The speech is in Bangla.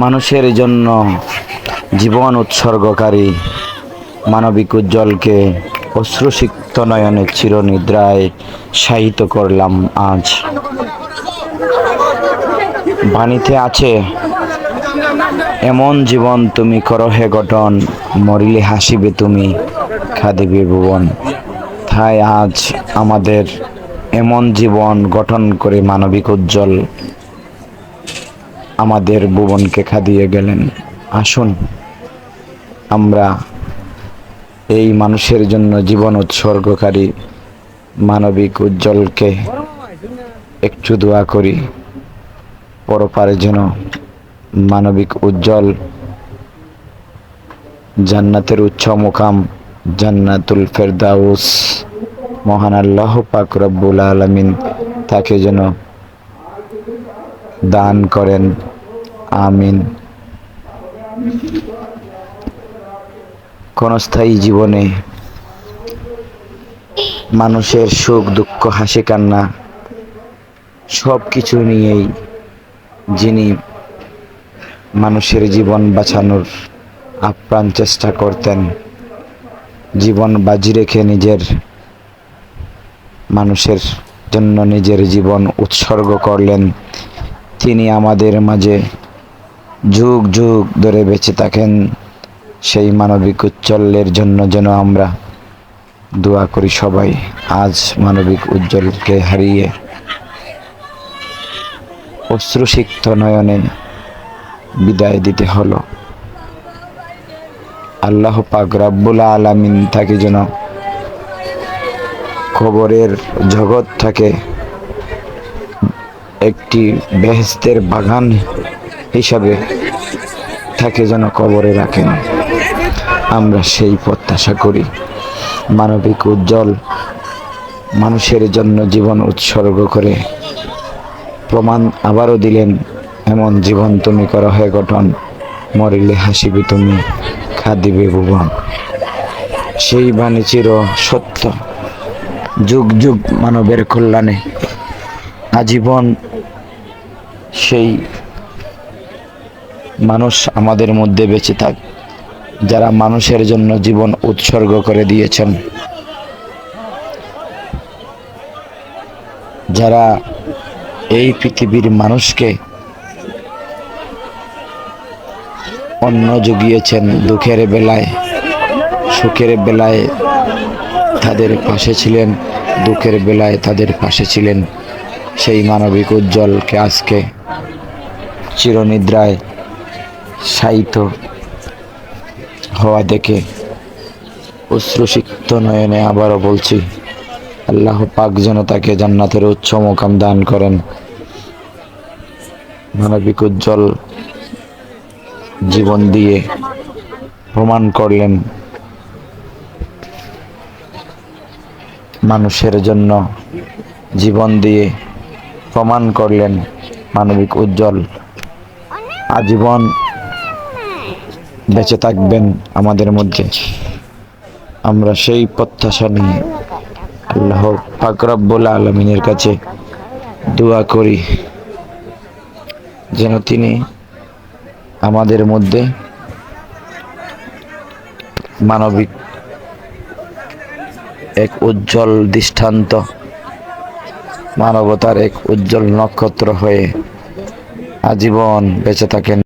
মানুষের জন্য জীবন উৎসর্গকারী মানবিক উজ্জ্বলকে অশ্রুসিক্ত নয়নে চিরনিদ্রায় শায়িত করলাম আজ। বাণীতে আছে, এমন জীবন তুমি করো হে গঠন, মরিলে হাসিবে তুমি, খাদিবে ভুবন। তাই আজ আমাদের এমন জীবন গঠন করে মানবিক উজ্জ্বল আমাদের ভুবনকে খাদিয়ে গেলেন। আসুন আমরা এই মানুষের জন্য জীবন উৎসর্গকারী মানবিক উজ্জ্বলকে একটু দোয়া করি, পরপারে যেন মানবিক উজ্জ্বল জান্নাতের উচ্চ মুকাম জান্নাতুল ফেরদাউস মহান আল্লাহ পাক রব্বুল আলামিন তাকে যেন দান করেন, আমিন। ক্ষণস্থায়ী জীবনে মানুষের সুখ দুঃখ হাসি কান্না সব কিছু নিয়েই যিনি মানুষের জীবন বাঁচানোর আপ্রাণ চেষ্টা করতেন, জীবন বাজি রেখে মানুষের জন্য নিজের জীবন উৎসর্গ করলেন, তিনি আমাদের মাঝে যুগ যুগ ধরে বেঁচে থাকেন। সেই মানবিক উজ্জ্বলের জন্য যেন আমরা দোয়া করি সবাই। আজ মানবিক উজ্জ্বলকে হারিয়ে অশ্রুসিক্ত নয়নে বিদায় দিতে হলো। আল্লাহ পাক রব্বুল আলামিন তাকে যেন কবরের জগৎ থেকে একটি বেহেশতের বাগান হিসাবে তাকে যেন কবরে রাখেন, আমরা সেই প্রত্যাশা করি। মানবিক উজ্জ্বল মানুষের জন্য জীবন উৎসর্গ করে প্রমাণ আবারও দিলেন, এমন জীবন তুমি করো হে গঠন, মরিলে হাসিবে তুমি, খাদিবে ভুবন। সেই বাণী চির সত্য, যুগ যুগ মানবের কল্যাণে আজীবন সেই মানুষ আমাদের মধ্যে বেঁচে থাক, যারা মানুষের জন্য জীবন উৎসর্গ করে দিয়েছেন, যারা এই পৃথিবীর মানুষকে অন্ন জুগিয়েছেন, দুঃখের বেলায় সুখের বেলায় তাদের পাশে ছিলেন, দুঃখের বেলায় তাদের পাশে ছিলেন। সেই মানবিক উজ্জ্বলকে আজকে চিরনিদ্রায় শায়িত হওয়া দেখে অশ্রুসিক্ত নয়নে আবারও বলছি, আল্লাহ পাক যেন তাকে জান্নাতের উচ্চ মুকাম দান করেন। মানবিক উজ্জ্বল জীবন দিয়ে প্রমাণ করলেন, মানুষের জন্য জীবন দিয়ে প্রমাণ করলেন মানবিক উজ্জ্বল আজীবন বেঁচে থাকবেন আমাদের মধ্যে। আমরা সেই প্রত্যাশা নিয়ে আল্লাহ পাক রব্বুল আলামিনের কাছে দোয়া করি যেন তিনি আমাদের মধ্যে মানবিক এক উজ্জ্বল দৃষ্টান্ত, মানবতার এক উজ্জ্বল নক্ষত্র হয়ে আজীবন বেঁচে থাকেন।